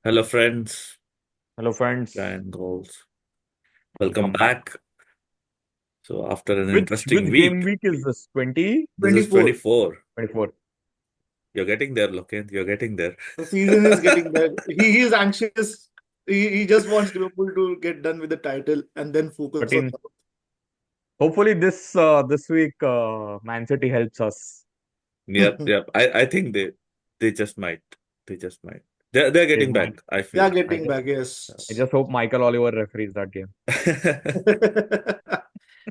Hello, friends. Hello, friends. Giant goals. Welcome Welcome back. back. So, after an Which interesting game week, week is this? 20? this is 24. 24. 24. You're getting there, Loken. You're getting there. The season is getting there. He is anxious. He just wants Liverpool to get done with the title and then focus on 13. Hopefully this week Man City helps us. Yep, yep. I think they just might. They just might. They're They getting might. back, I They are feel. I getting just back, I yes. just hope Michael Oliver referees that game.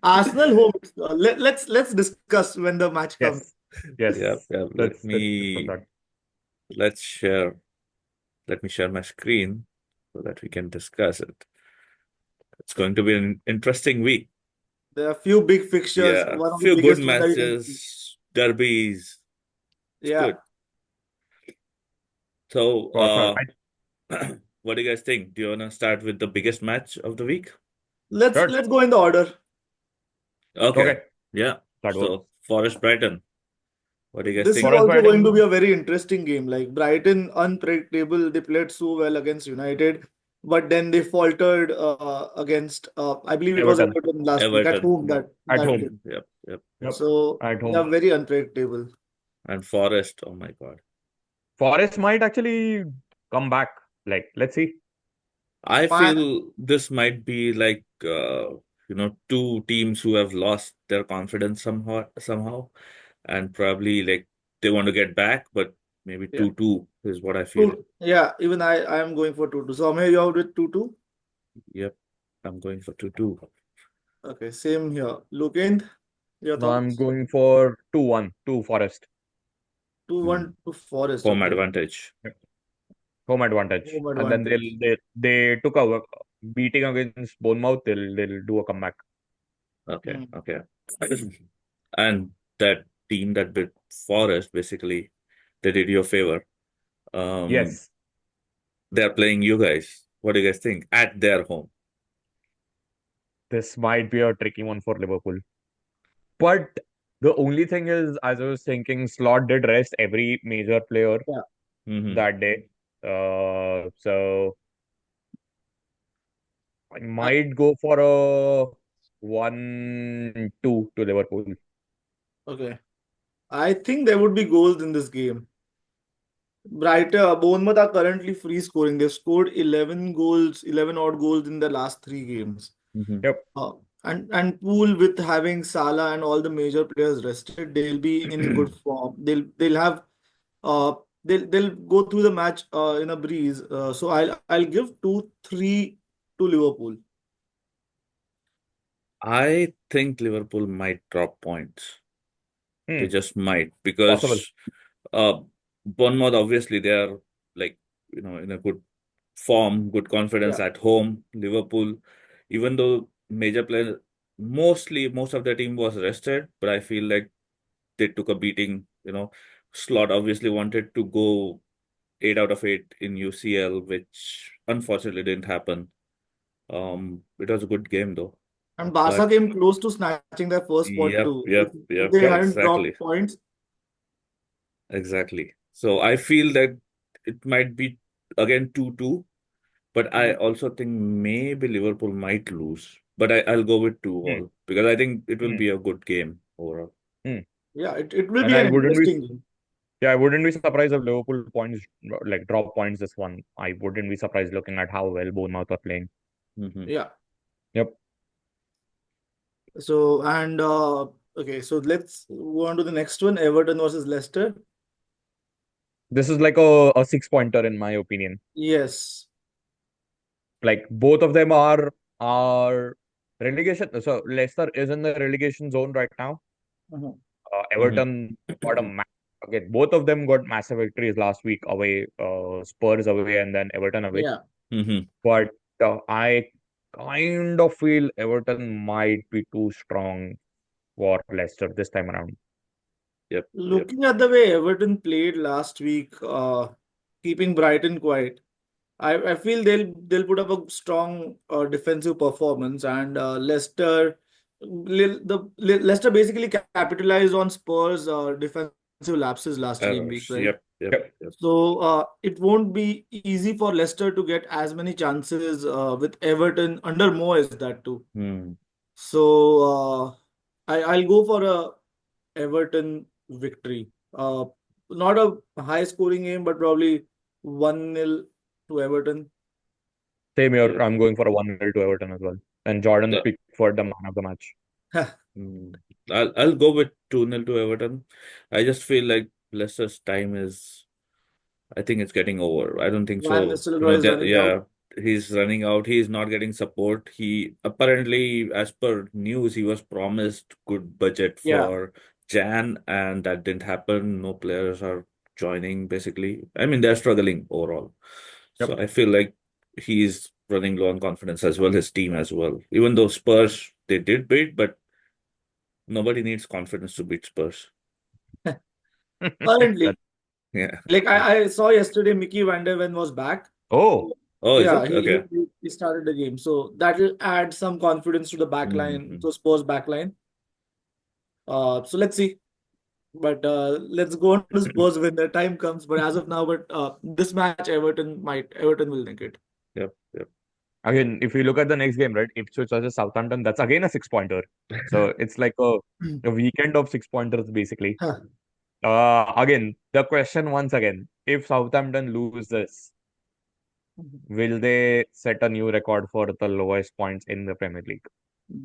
Arsenal home. Let's discuss when the match comes. Yes. Yes. Yep, yep. Let's discuss that. Let's share let me share my screen so that we can discuss it. It's going to be an interesting week. There are a few big fixtures. Yeah, One of the few good biggest one that you can see. matches, derbies. It's Yeah. good. So, For sure. what do you guys think? Do you want to start with the biggest match of the week? Sure. Let's go in the order. Okay. Okay. Yeah. That works. So, Forest Brighton. What do you guys This is think? Forest also going to be Brighton. a very interesting game. Like Brighton, unpredictable. They played so well against United, but then they faltered against. I believe it was Everton. Everton last week at Everton. home. Yep. At That home. day. Yep. Yep. Yep. Yep. So At they are home. very unpredictable. And Forest. Oh my God. Forest might actually come back. Like, let's see. I My feel this might be like two teams who have lost their confidence somehow, and probably like they want to get back, but maybe yeah, 2-2 is what I feel. two. Yeah, even I am going for 2-2. So Amir, you out with 2-2. Yep, I'm going for 2-2. Okay, same here. Lukind, your Now I'm thoughts? going for 2-1 to Forest. 2-1 Hmm. to Forest. Home Okay, advantage. Home advantage, home and then advantage. they took a beating against Bournemouth. They'll do a comeback. Okay, Hmm. okay. And that team that beat Forest, basically, they did you a favor. Um, Yes, they're playing you guys. What do you guys think? At their home. this might be a tricky one for Liverpool. But the only thing is, as I was thinking, Slot did rest every major player Yeah. Hmm. that day. So I might go for a 1-2 to Liverpool. Okay. I think there would be goals in this game. Bournemouth are currently free scoring. They've scored 11 goals, 11 odd goals in the last three games. Hmm. Yep. Uh, and Pool with having Salah and all the major players rested, they'll be in good form. They'll have they'll go through the match in a breeze. So I'll give 2-3 to Liverpool. I think Liverpool might drop points. They Hmm. just might Possible. because uh Bournemouth obviously they are like in a good form, good confidence Yeah. at home. Liverpool, even though major players most of their team was rested, but I feel like they took a beating. Slot obviously wanted to go 8 out of 8 in UCL, which unfortunately didn't happen. It was a good game though. And Barca But came close to snatching their first spot yep, too. yep, If yep, they Yep. hadn't exactly. dropped points, Exactly. So I feel that it might be again 2-2, but I mhm, also think maybe Liverpool might lose. But I'll go with 2 Hmm. all because I think it will Hmm. be a good game overall. Hmm. yeah, it will And be I an wouldn't be interesting game. Yeah, I wouldn't be surprised if Liverpool points like drop points this one. I wouldn't be surprised looking at how well Bournemouth are playing. Hmm. Yeah. Yep. So and okay, so let's go on to the next one. Everton versus Leicester. This is like a six pointer in my opinion. Yes. Like both of them are relegation. So Leicester is in the relegation zone right now. Mhm. Hmm. Everton got again. Both of them got massive victories last week away. Spurs away and then Everton away. Yeah. Hmm. But I kind of feel Everton might be too strong for Leicester this time around. Yep, yep. Looking at the way Everton played last week, keeping Brighton quiet, I feel they'll put up a strong defensive performance, and Leicester basically capitalized on Spurs' defensive lapses last game week, Errors. right? Yep. Yep. So it won't be easy for Leicester to get as many chances with Everton under Moyes, that too. Hmm. So I'll go for a Everton victory. Not a high scoring game, but probably 1-0 to Everton. Same here. Yeah. I'm going for a 1-0 to Everton as well. And Jordan The- Pickford, the man of the match. Hmm. I'll go with 2-0 to Everton. I just feel like Leicester's time is, I think it's getting over. I don't think Van so. You know, Nistelrooy is that running out. yeah, he's running out. He's not getting support. He apparently, as per news, he was promised good budget Yeah. for Jan, and that didn't happen. No players are joining, basically. I mean, they're struggling overall. Yep. So I feel like he's running low on confidence as well, his team as well. Even though Spurs, they did beat, but nobody needs confidence to beat Spurs. Currently, Yeah. like I saw yesterday, Mickey Van der Ven was back. Oh, Oh, is Yeah, it? Okay. he started the game, so that'll add some confidence to the back line, Mhm. to Spurs back line. So let's see. But let's go on to Spurs when the time comes. But as of now, this match, Everton will nick it. Yep. again, if you look at the next game, right? Ipswich versus Southampton, that's again a 6-pointer. So it's like a weekend of 6-pointers, basically. Huh. Again, the question once again, if Southampton lose this, will they set a new record for the lowest points in the Premier League?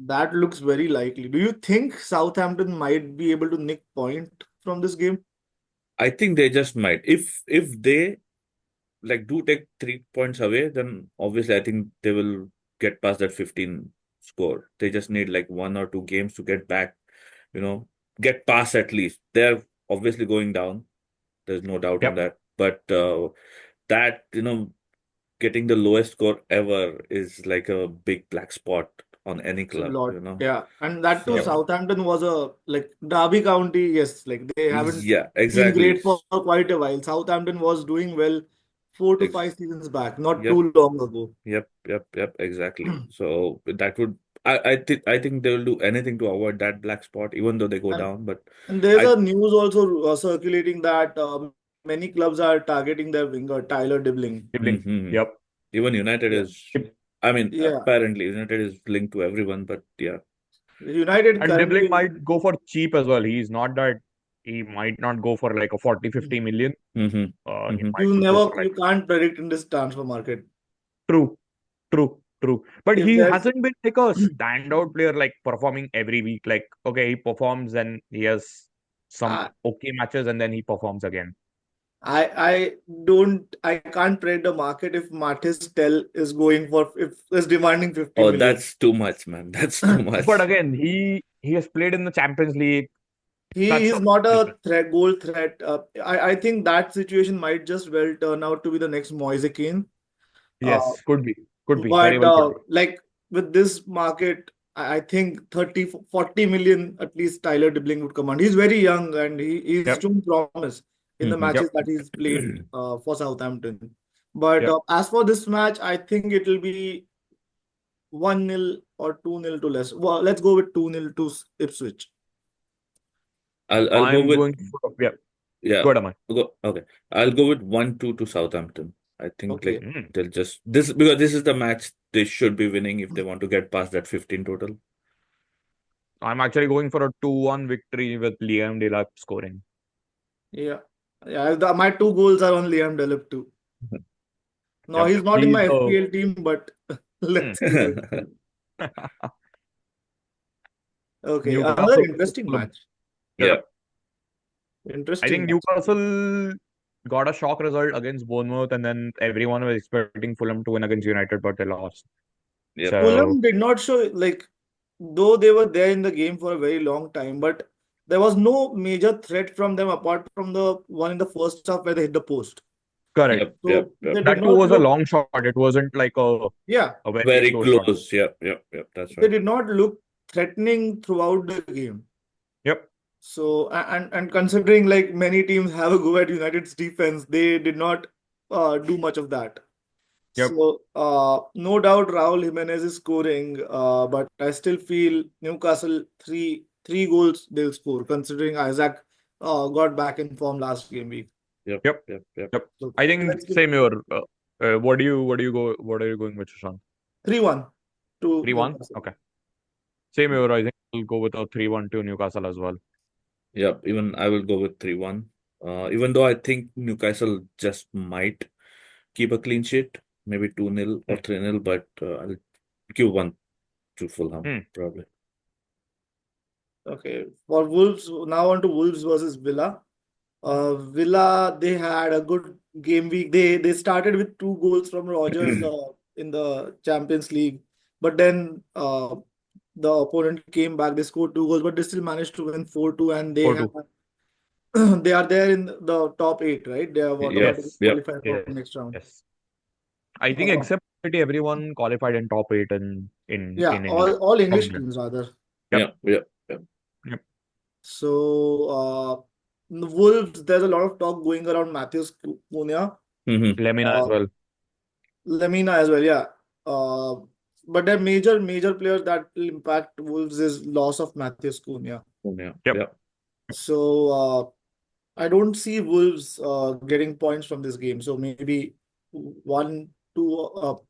That looks very likely. Do you think Southampton might be able to nick point from this game? I think they just might. If they like do take 3 points away, then obviously I think they will get past that 15 score. They just need like 1 or 2 games to get back, you know, get past at least. They're obviously going down. There's no doubt on Yep. that. But that, getting the lowest score ever is like a big black spot on any It's a club, lot. Yeah. And that too, So Southampton was like Derby County, yes, like they haven't yeah, been exactly. great for quite a while. Southampton was doing well 4 to 5 Ex seasons back, not Yep. too long ago. Yep, exactly. So that would I think they will do anything to avoid that black spot, even though they go And down. But and there's I a news also circulating that many clubs are targeting their winger, Tyler Dibling. Dribbling. Mhm. Yep. Even United Yeah. is, I mean, Yeah. apparently United is linked to everyone, but yeah. United And Dribbling currently, might go for cheap as well. He's not that he might not go for like a 40-50 million. Mm-hmm. He Mm-hmm. might go for like you can't predict in this transfer market. true. But If he there's hasn't been like a standout player, like performing every week. Like, okay, he performs and he has some I okay matches and then he performs again. I can't predict the market if Mathis Tel is going for if is demanding 50 Oh, million. that's too much, man. That's too But much. again, he has played in the Champions League. That's He's something not a different. goal threat. I think that situation might just well turn out to be the next Moise Kean. Yes, could be. Very But well could be. like with this market, I think 30, 40 million at least Tyler Dibling would command. He's very young and he's Yep. shown promise in the Mhm. matches Yep. that he's played for Southampton. But Yep. as for this match, I think it will be 1-0 or 2-0 to less. Well, let's go with 2-0 to Ipswich. I'll go I'm with going for yeah. good amount. Okay. I'll go with 1-2 to Southampton. I think like Okay. they'll just because this is the match they should be winning if they want to get past that 15 total. I'm actually going for a 2-1 victory with Liam Delap scoring. Yeah. My 2 goals are on Liam Delap too. No, Yep. he's not in He's my the FPL team, but let's see. Okay, another Newcastle. interesting match. Yeah. I Interesting think match. Newcastle got a shock result against Bournemouth, and then everyone was expecting Fulham to win against United, but they lost. Yep. So Fulham did not show, like, though they were there in the game for a very long time, but there was no major threat from them apart from the one in the first half where they hit the post. correct. Yep. So they did That too not was a look, long shot. It wasn't like yeah, a very Very close shot. close. Yep. That's they right. did not look threatening throughout the game. Yep. So, and considering like many teams have a go at United's defense, they did not do much of that. Yep. So, no doubt Raul Jimenez is scoring, but I still feel Newcastle three goals they'll score, considering Isaac got back in form last game week. Yep. Yep. Yep. Yep. Yep. So I think let's give same here. What are you going with, Sushant? 3-1 to 3-1? Newcastle. Okay. Same here. I think we'll go with a 3-1 to Newcastle as well. Yep. Even I will go with 3-1. Even though I think Newcastle just might keep a clean sheet, maybe 2-0 or 3-0, but I'll give one to Fulham, Hmm. probably. Okay. For Wolves, now on to Wolves versus Villa. Villa, they had a good game week. They started with 2 goals from Rodgers in the Champions League, but then the opponent came back. They scored 2 goals, but they still managed to win 4-2, and they have 4-2. they are there in the top 8, right? They have Yep. automatically Yes. Yep. qualified for Yes. next round. Yes. I think Uh, except City, everyone qualified in top 8 in yeah, England. all From English England. teams rather. Yep. Yep. Yep. Yep. Yep. So the Wolves, there's a lot of talk going around Matheus Cunha, Mm-hmm. Lemina as uh, well. Lemina as well, yeah. Uh, but the major player that will impact Wolves is loss of Matheus Cunha. Yeah. Yep. Yep. So I don't see Wolves getting points from this game. So maybe 1-2.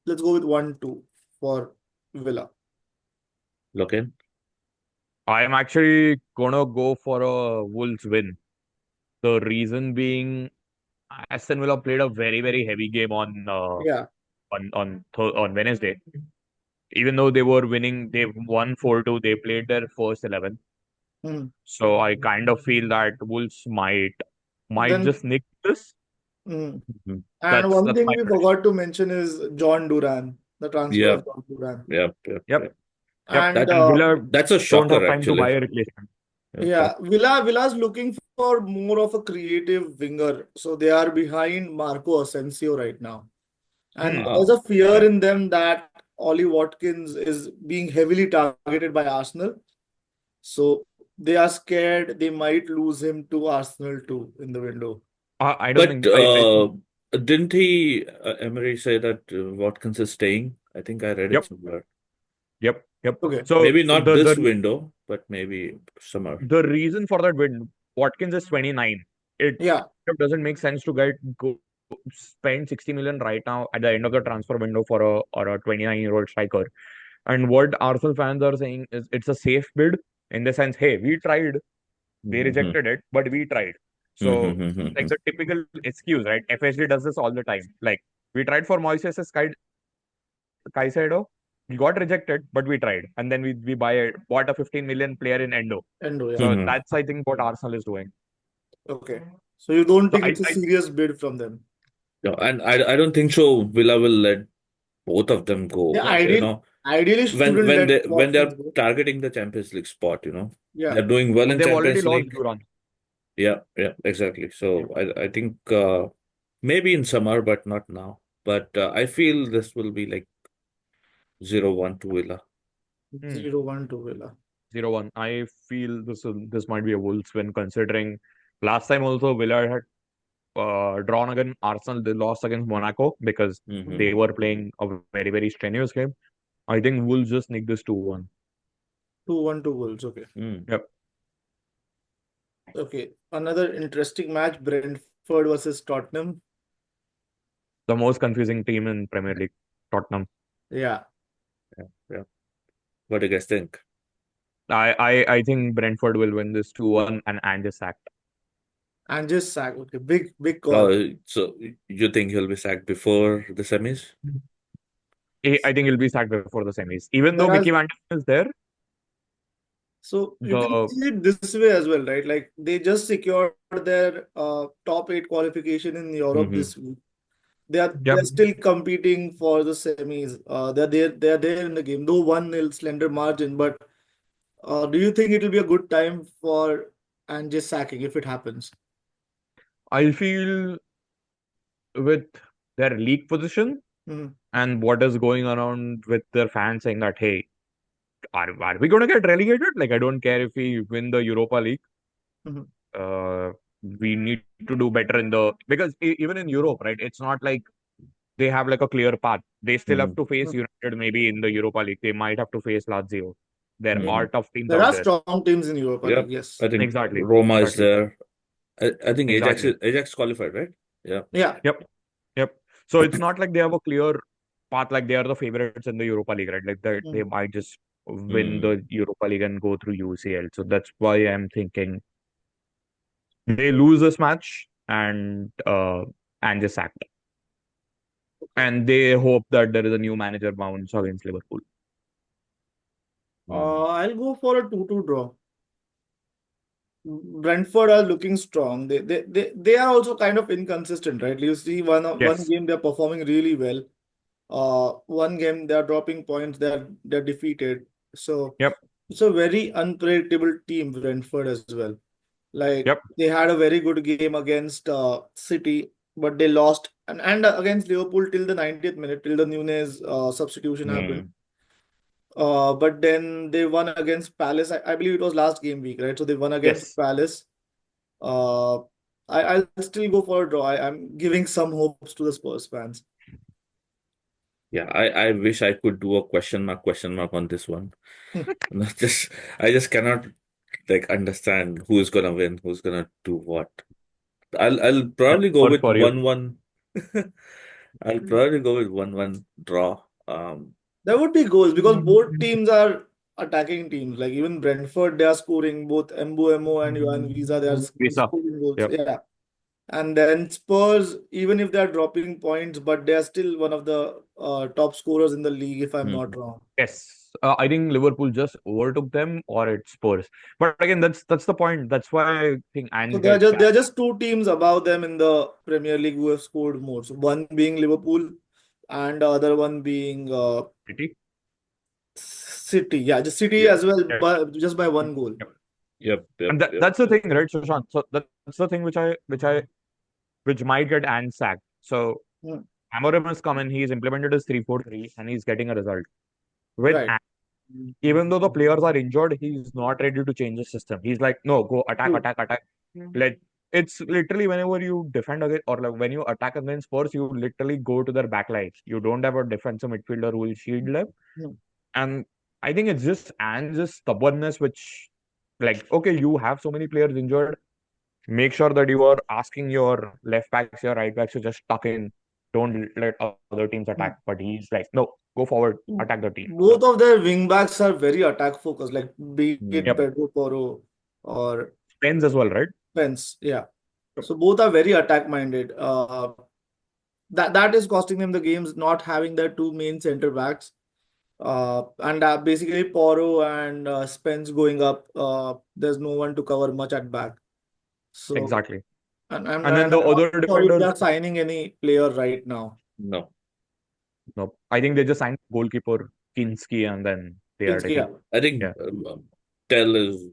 Let's go with 1-2 for Villa. Lock in. I am actually gonna go for a Wolves win. The reason being, Aston Villa played a very heavy game Yeah. on Wednesday. Even though they were winning, they won 4-2. They played their first 11. Hmm. So I kind of feel that Wolves might Then, just nick this. mm. Mhm. And one That's thing my we prediction. forgot to mention is John Duran, the transfer of Yep. John Duran. Yep. Yep. Yep. Yep. Yep. And That And Villa that's a don't have shocker, time to buy actually. a replacement. Yep. yeah, Yep. Villa's looking for more of a creative winger. So they are behind Marco Asensio right now. And Hmm. there's a fear Yeah. in them that Ollie Watkins is being heavily targeted by Arsenal. So they are scared they might lose him to Arsenal too in the window. I don't But think I think didn't he, Emery, say that Watkins is staying? I think I read it yep. somewhere. Yep. Okay. So Maybe not the this the window, but maybe summer. the reason for that win, Watkins is 29. It Yeah. doesn't make sense to spend 60 million right now at the end of the transfer window for a 29-year-old striker. And what Arsenal fans are saying is it's a safe bid in the sense, hey, we tried, they Mm-hmm. rejected it, but we tried. So like the typical excuse, right? FSG does this all the time. Like we tried for Moises Caicedo, we got rejected, but we tried, and then we bought a 15 million player in Endo. Endo, yeah. So Mm-hmm. that's I think what Arsenal is doing. Okay. So you don't So think it's a serious bid from them? Yeah, and I don't think so. Villa will let both of them go. Yeah, ideally When shouldn't let when they're Watkins go. targeting the Champions League spot, Yeah. they're doing well in they've already Champions lost League. Duran. Yeah, exactly. So I think maybe in summer, but not now. But I feel this will be like 0-1 to Villa. 0-1 to Villa. 0-1. I feel this might be a Wolves win considering last time also Villa had drawn against Arsenal. They lost against Monaco because Mm-hmm. they were playing a very strenuous game. I think Wolves just nick this 2-1. 2-1 to Wolves. Okay. Yep. Okay. Another interesting match, Brentford versus Tottenham. The most confusing team in Premier League, Tottenham. Yeah. Yeah. What do you guys think? I think Brentford will win this 2-1 and Ange is sacked. And just sack. Okay. Big call. So you think he'll be sacked before the semis? I think he'll be sacked before the semis. Even though Whereas, Mickey Van Dijk is there, so you can see it this way as well, right? Like they just secured their top 8 qualification in Europe this week. They're still competing for the semis. They're there in the game, though 1-0 slender margin. But do you think it will be a good time for Ange sacking if it happens? I feel with their league position and what is going around with their fans saying that, hey, are we going to get relegated? Like, I don't care if we win the Europa League. We need to do better because even in Europe, right? It's not like they have like a clear path. They still have to face United maybe in the Europa League. They might have to face Lazio. There are Mm. tough teams There out are there. strong teams in Europa Yep. League, yes. I think Exactly. Roma is Exactly. there. I think Exactly. Ajax qualified, right? Yeah. Yeah. Yep. Yep. So it's not like they have a clear path, like they are the favorites in the Europa League, right? Like they Mm. might just win Mm. the Europa League and go through UCL. So that's why I'm thinking they lose this match and just sacked. And they hope that there is a new manager bounce against Liverpool. Mm. I'll go for a 2-2 draw. Brentford are looking strong. They are also kind of inconsistent, right? You see one Yes. game they're performing really well. One game they're dropping points, they're defeated. So Yep. it's a very unpredictable team, Brentford as well. Like Yep. they had a very good game against City, but they lost and against Liverpool till the 90th minute, till the Nunez substitution happened. Mm. But then they won against Palace. I believe it was last game week, right? So they won against Yes. Palace. Uh, I'll still go for a draw. I'm giving some hopes to the Spurs fans. Yeah, I wish I could do a question mark on this one. I just cannot like understand who's gonna win, who's gonna do what. I'll probably go Works with for you. 1-1. I'll probably go with 1-1 draw. There would be goals because both teams are attacking teams. Like even Brentford, they are scoring both Mbuemo and Johan Visa. They are Visa. scoring goals. Yep. Yeah. And then Spurs, even if they are dropping points, but they are still one of the top scorers in the league, if I'm not wrong. Yes. I think Liverpool just overtook them or it's Spurs. But again, that's the point. That's why I think So Ange there are gets just back. two teams above them in the Premier League who have scored more. So one being Liverpool, and the other one being City. City. Yeah, just City Yeah. as well, Yep. but just by one goal. Yep. And that's the thing, right, Sushant? So that's the thing which might get Ange sacked. So Hmm. Amorim has come in, he's implemented his 3-4-3 and he's getting a result. With Right. Ange, even though the players are injured, he's not ready to change the system. He's like, no, go attack, True. attack. Like it's literally whenever you defend against or like when you attack against Spurs, you literally go to their back lines. You don't have a defensive midfielder who will shield them. Hmm. And I think it's just Ange's stubbornness, which like, okay, you have so many players injured. Make sure that you are asking your left backs, your right backs to just tuck in. Don't let other teams attack. But he's like, no, go forward, attack the team. Both of their wing backs are very attack focused, like be it Yep. Pedro Porro or Spence as well, right? Spence. Yeah. So both are very attack minded. That is costing them the games, not having their two main center backs. And basically Porro and Spence going up. There's no one to cover much at back. So Exactly. and And then I'm the not other sure if defenders, they're signing any player right now. No. no, I think they just signed goalkeeper Kinski and then they are Kinski, yeah. taking. I think Yeah. Tell is.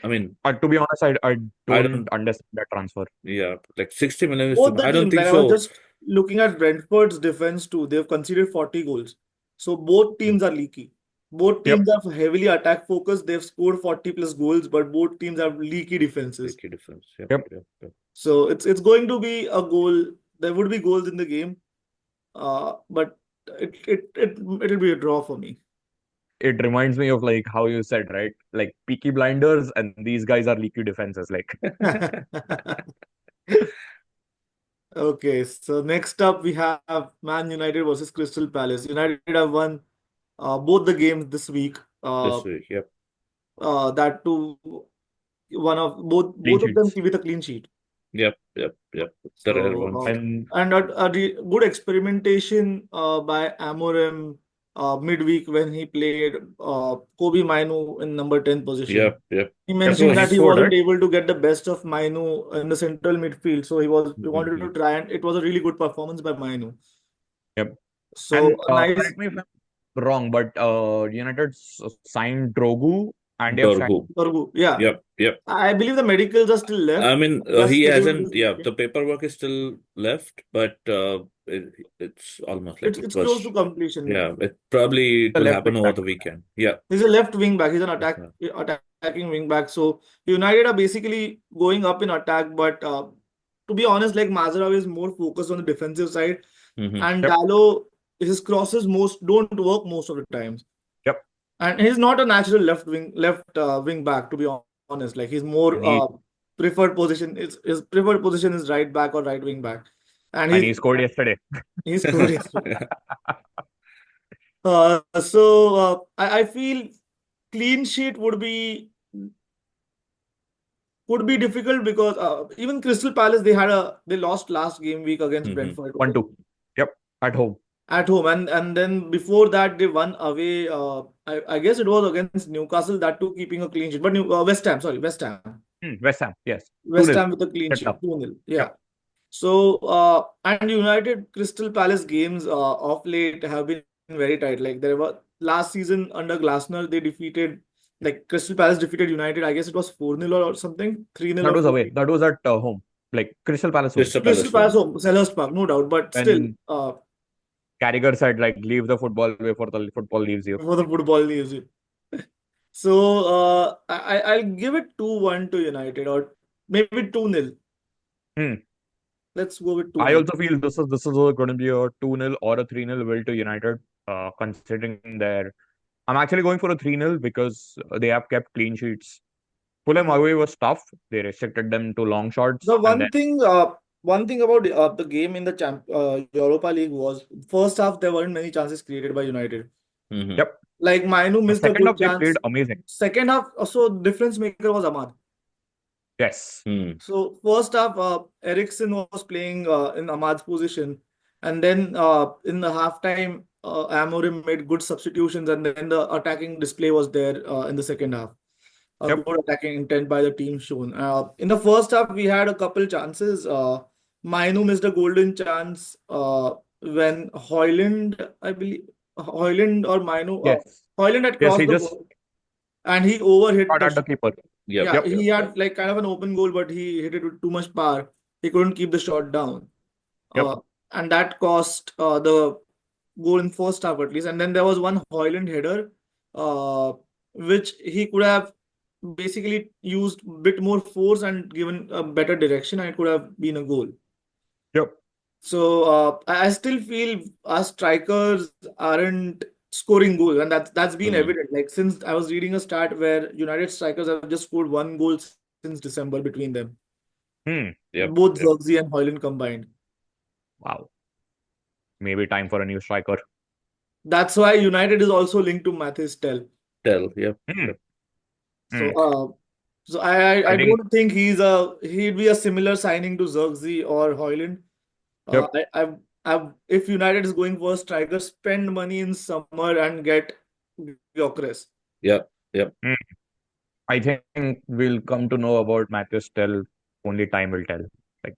I mean, To be honest, I don't don't- understand that transfer. yeah, like 60 million is Both too. the I don't teams, think like I was so. just looking at Brentford's defense too. They've conceded 40 goals. So both teams are leaky. Both Yep. teams are heavily attack focused. They've scored 40 plus goals, but both teams have leaky defenses. Leaky difference. Yep. So it's going to be a goal. There would be goals in the game, but it'll be a draw for me. It reminds me of like how you said, right? Like Peaky Blinders and these guys are leaky defenses. Like Okay, so next up we have Man United versus Crystal Palace. United have won both the games this week. This week, yep. That too, both Clean of them sheets. with a clean sheet. Yep. The rare So ones. and a good experimentation by Amorim midweek when he played Kobe Mainu in number 10 position. Yep. He So mentioned he that he scored, wasn't right? able to get the best of Mainu in the central midfield, so he wanted to Mhm. try, and it was a really good performance by Mainu. Yep. So And nice. correct me if I'm wrong, but United signed Drogu and they have signed. Dorgu. Dorgu, yeah. Yep. I believe the medicals are still left. I mean, They are he scheduled hasn't. this Yeah, weekend. the paperwork is still left, but it's almost like It's it was. close to completion. Yeah, it probably The will left happen wing over back. the weekend. Yeah. He's a left wing back. He's an Yeah. attacking wing back. So United are basically going up in attack, but to be honest, like Mazraoui is more focused on the defensive side, Mhm. and Yep. Dalot, his crosses don't work most of the times. Yep. And he's not a natural left wing back, to be honest. Like he's more And he preferred position. His preferred position is right back or right wing back, and and he scored yesterday. he's scored yesterday. Yeah. I feel clean sheet would be difficult because even Crystal Palace they lost last game week against Brentford 1-2. Yep, at home. at home, and then before that they won away. I guess it was against Newcastle, that too keeping a clean sheet. But West Ham, sorry, West Ham, yes. West 2-0. Ham with a clean Shut sheet, up. 2-0. Yeah. Yep. So and United Crystal Palace games of late have been very tight. Like there were last season under Glasner, Crystal Palace defeated United. I guess it was 4-0 or something, 3-0 That or was 4. away. That was at home. Like Crystal Palace home. Crystal Crystal Palace Palace home. home, Selhurst Park, no doubt. But still, When Carragher said like leave the football before the football leaves you. before the football leaves you. So I'll give it 2-1 to United, or maybe 2-0. Hmm. Let's go with I 2-0. also feel this is going to be a 2-0 or a 3-0 win to United. Considering I'm actually going for a 3-0 because they have kept clean sheets. Fulham away was tough. They restricted them to long shots, The and then one thing about the game in the Europa League was first half there weren't many chances created by United. yep, Like Mainu the missed a second good half they played chance. amazing. Second half, also difference maker was Ahmad. Yes. So first half, Eriksen was playing in Ahmad's position, and then in the halftime, Amorim made good substitutions, and then the attacking display was there in the second half. A Yep. good attacking intent by the team shown. In the first half, we had a couple chances. Mainu missed a golden chance when Hoyland, I believe, Hoyland or Mainu, Yes. Hoyland had Yes, crossed he the just ball and he overhit shot the at the shot. keeper. Yep. Yeah, Yep. he had like kind of an open goal, but he hit it with too much power. He couldn't keep the shot down. Yep. And that cost the goal in first half at least. And then there was one Hoyland header, which he could have basically used a bit more force and given a better direction, and it could have been a goal. Yep. So I still feel our strikers aren't scoring goals, and that's been evident. Like since I was reading a stat where United strikers have just scored one goal since December between them, Yep. both Zirkzee and Hoyland combined. Wow. Maybe time for a new striker. That's why United is also linked to Mathis Tel. Yep. So I think- don't think he'd be a similar signing to Zirkzee or Hoyland. Yep. If United is going for a striker, spend money in summer and get Gyökeres. Yep. I think we'll come to know about Matheus Tel. Only time will tell. Like,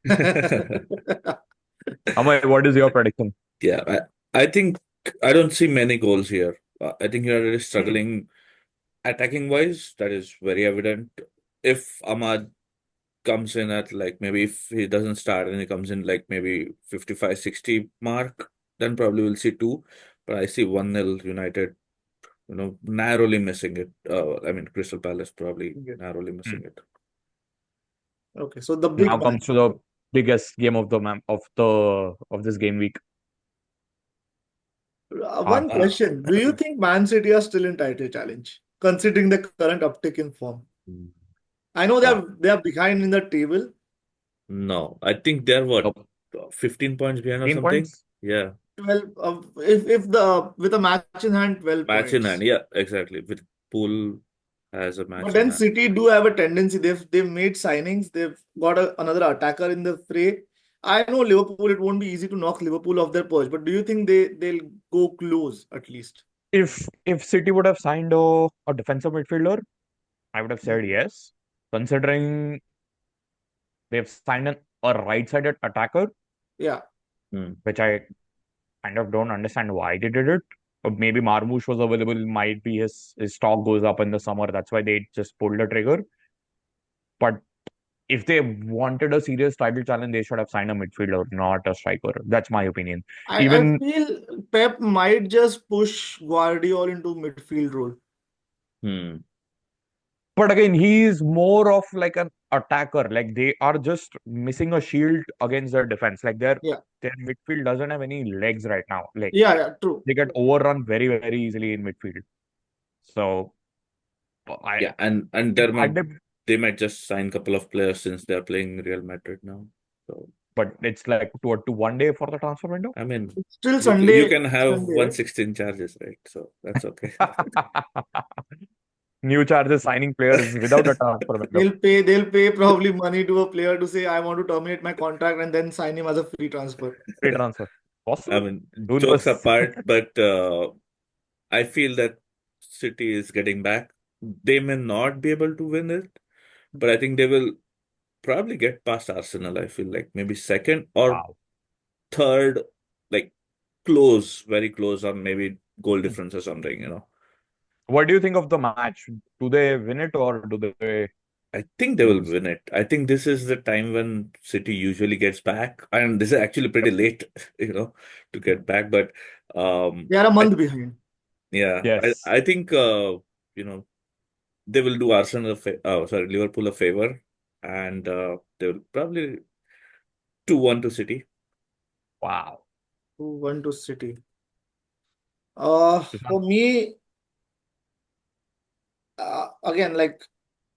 Amay, what is your prediction? Yeah, I think I don't see many goals here. I think United is struggling attacking wise. That is very evident. If Ahmad comes in at like maybe if he doesn't start and he comes in like maybe 55-60 mark, then probably we'll see two. But I see 1-0 United, narrowly missing it. I mean, Crystal Palace probably narrowly missing it. Okay, so the big Now match. comes to the biggest game of this game week. One question: do you think Man City are still in title challenge, considering the current uptick in form? I know they are behind in the table. No, I think they're what 15 points behind or 15 something. points? Yeah, 12, with a match in hand, 12 match points. in hand. Yeah, exactly. With Pool has a match But in then hand. City do have a tendency. They've made signings. They've got another attacker in the fray. I know Liverpool. It won't be easy to knock Liverpool off their perch. But do you think they'll go close at least? If City would have signed a defensive midfielder, I would have said yes. Considering they've signed a right-sided attacker, Yeah. which I kind of don't understand why they did it. Or maybe Marmoush was available, might be his stock goes up in the summer. That's why they just pulled the trigger. But if they wanted a serious title challenge, they should have signed a midfielder, not a striker. That's my opinion. I feel Pep might just push Guardiola into midfield role. But again, he is more of like an attacker. Like they are just missing a shield against their defense. Like their midfield doesn't have any legs right now. Like Yeah, true. they get overrun very, very easily in midfield. So Yeah, and they might just sign a couple of players since they're playing Real Madrid now. So but it's like to 1 day for the transfer window. I mean, It's still you Sunday, can have Sunday, right? 116 charges, right? So that's okay. New charges signing players without a transfer window. They'll pay probably money to a player to say, I want to terminate my contract and then sign him as a free transfer. Free transfer. I Possible. mean, Who jokes knows? apart, but I feel that City is getting back. They may not be able to win it, but I think they will probably get past Arsenal. I feel like maybe second or Wow. third, like close, very close, or maybe goal difference or something, you know. What do you think of the match? Do they win it or do they I think they will lose? win it. I think this is the time when City usually gets back, and this is actually pretty late, you know, to get back. But They are a I month behind. yeah, Yes. I think you know, they will do Liverpool a favor, and they will probably 2-1 to City. Wow. 2-1 to City. It's not For me, again, like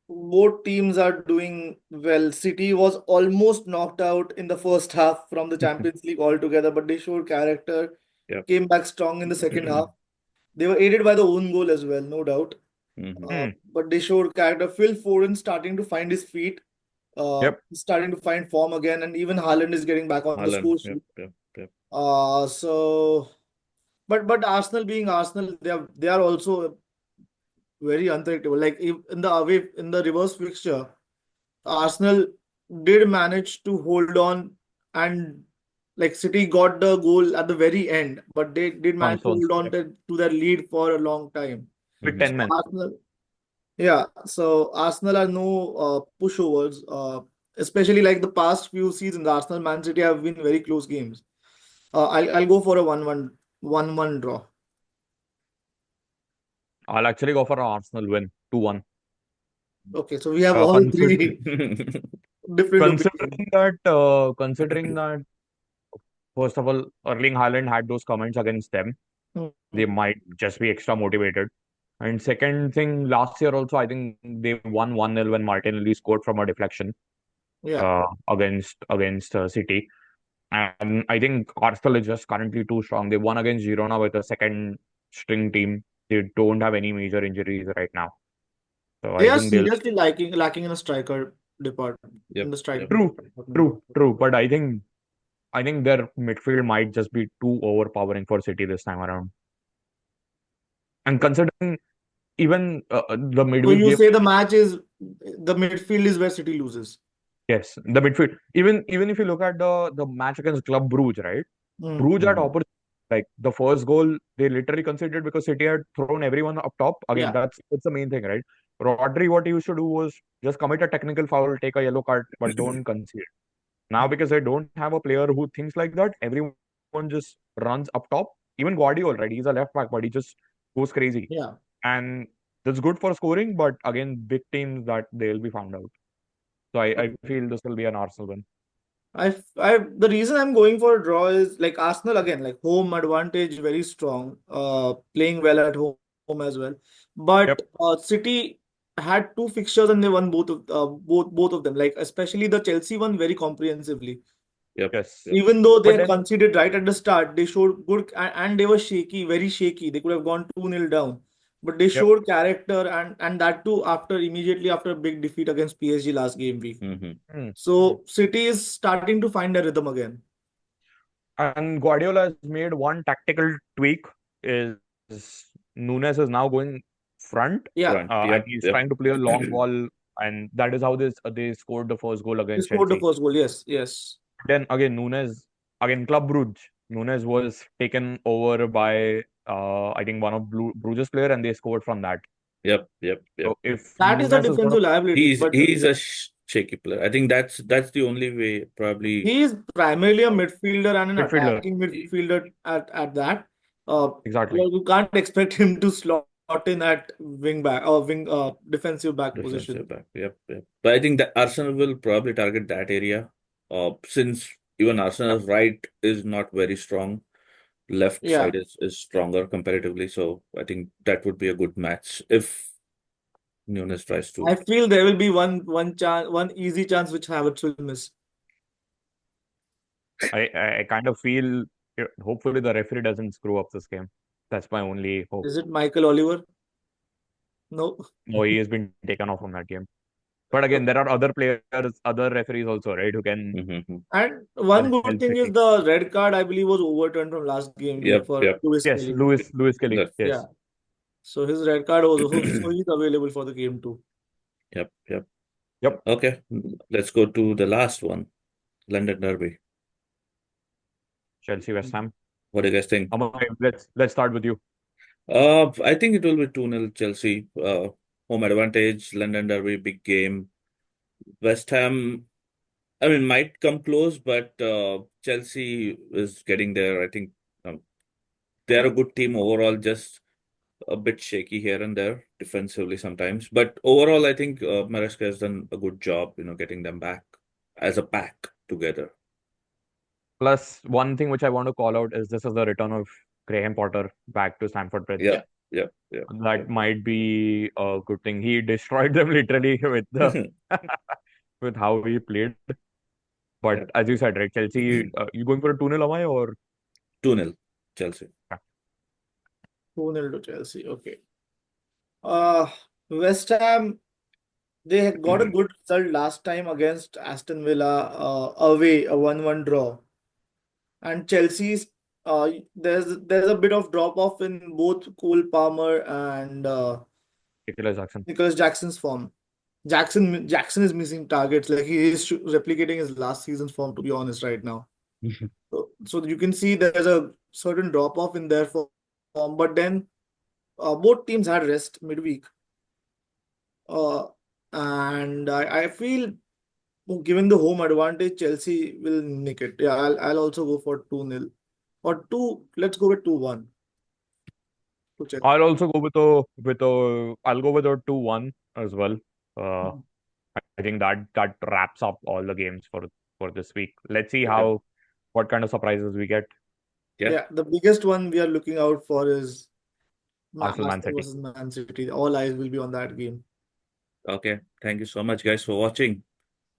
both teams are doing well. City was almost knocked out in the first half from the Champions League altogether, but they showed character, Yep. came back strong in the second half. They were aided by the own goal as well, no doubt. Mhm. But they showed character. Phil Foden starting to find his feet, Yep. starting to find form again, and even Haaland is getting back on the Haaland. score Yep. sheet. Yep. Yep. So, but Arsenal being Arsenal, they are also very unpredictable. Like in the reverse fixture, Arsenal did manage to hold on, and like City got the goal at the very end, but they did on manage to Stones. hold on Yep. to their lead for a long time. With Mhm. 10 So men. Arsenal, yeah, so Arsenal are no pushovers, especially like the past few seasons. Arsenal, Man City have been very close games. I'll go for a 1-1 draw. I'll actually go for an Arsenal win. 2-1. Okay, so we have Uh, all consider- three different opinions. considering that, first of all, Erling Haaland had those comments against them. They Mhm. might just be extra motivated. And second thing, last year also, I think they won 1-0 when Martinelli scored from a deflection Yeah, against City. And I think Arsenal is just currently too strong. They won against Girona with a second string team. They don't have any major injuries right now. So they I are think they'll. seriously lacking in a striker department in Yep. the striking Yep. department. True. But I think their midfield might just be too overpowering for City this time around. And considering even the So midweek you game, say the midfield is where City loses. yes, the midfield. Even if you look at the match against Club Brugge, right? Mm. Brugge had opportunity. Like the first goal, they literally conceded because City had thrown everyone up top. Again, Yeah, that's the main thing, right? Rodri, what he used to do was just commit a technical foul, take a yellow card, but don't concede. Now, because they don't have a player who thinks like that, everyone just runs up top. Even Guardiola, right? He's a left back, but he just goes crazy. yeah. And that's good for scoring, but again, big teams that they'll be found out. So I feel this will be an Arsenal win. The reason I'm going for a draw is like Arsenal again, like home advantage very strong, playing well at home as well. Yep. But City had two fixtures and they won both of them. Like especially the Chelsea one very comprehensively. Yep. Yes. Yep. Even though But they then, conceded right at the start, they showed good and they were shaky, very shaky. They could have gone 2-0 down. But they yep. showed character and that too immediately after a big defeat against PSG last game week. Mhm. Hmm. So City is starting to find a rhythm again. And Guardiola has made one tactical tweak is Nunes is now going front, Yeah, Front. and Yep. he's Yep. trying to play a long ball, and that is how they scored the first goal he against scored the Chelsea. first goal. Yes, yes. Then again, Club Brugge, Nunes was taken over by I think one of Bruges player, and they scored from that. Yep. Yep. Yep. So if That is the Nunes is gonna defensive liability. But He's a shaky player. I think that's the only way probably. he is primarily a midfielder and an midfielder, attacking midfielder at that. exactly. You can't expect him to slot in at wing back or wing defensive back Defensive position. back. Yep, yep. But I think that Arsenal will probably target that area. Since even Yep. Arsenal's right is not very strong. left Yeah. side is stronger comparatively. So I think that would be a good match if Nunes tries I to. feel there will be one chance, one easy chance which Havertz will miss. I kind of feel hopefully the referee doesn't screw up this game. That's my only hope. Is it Michael Oliver? No. No, he has been taken off from that game. But again, there are other players, other referees also, right, who can Mhm. And one help good thing is City. the red card, I believe, was overturned from last game week Yep, for yep, Lewis Yes, Kelly. Lewis Kelly. that, Yes. Yeah. So his red card was so he's available for the game too. yep, yep. Yep. Okay, let's go to the last one, London Derby. Chelsea West Ham. What do you guys think? Let's start with you. I think it will be 2-0 Chelsea. Home advantage, London Derby, big game. West Ham, I mean, might come close, but Chelsea is getting there. I think they're a good team overall, just a bit shaky here and there defensively sometimes. But overall, I think Maresca has done a good job, getting them back as a pack together. Plus, one thing which I want to call out is this is the return of Graham Potter back to Stamford Bridge. Yeah, yeah, yeah. That might be a good thing. He destroyed them literally with with how he played. But as you said, right, Chelsea, you going for a 2-0 away or 2-0 Chelsea. 2-0 to Chelsea. Okay. West Ham, they had got a good result last time against Aston Villa away, a 1-1 draw. And Chelsea's there's a bit of drop off in both Cole Palmer and Nicolas Jackson? Nicholas Jackson's form. Jackson is missing targets. Like he is replicating his last season's form, to be honest, right now. So you can see there's a certain drop off in their form, but then both teams had rest midweek. And I feel given the home advantage, Chelsea will nick it. Yeah, I'll also go for 2-0 or 2. Let's go with 2-1 to Chelsea. I'll also go I'll go with a 2-1 as well. I think that wraps up all the games for this week. Let's see what kind of surprises we get. Yeah, the biggest one we are looking out for is Arsenal Man Arsenal City. versus Man City. All eyes will be on that game. Okay, thank you so much, guys, for watching.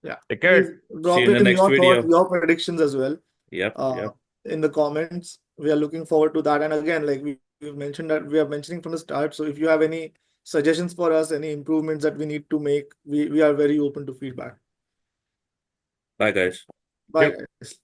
Yeah, Take care. please drop See you in it the in next your video. thoughts, your predictions as well. Yep, yep. In the comments. We are looking forward to that. And again, like we've mentioned that we are mentioning from the start. So if you have any suggestions for us, any improvements that we need to make, we are very open to feedback. Bye, guys. Bye, Yep. guys.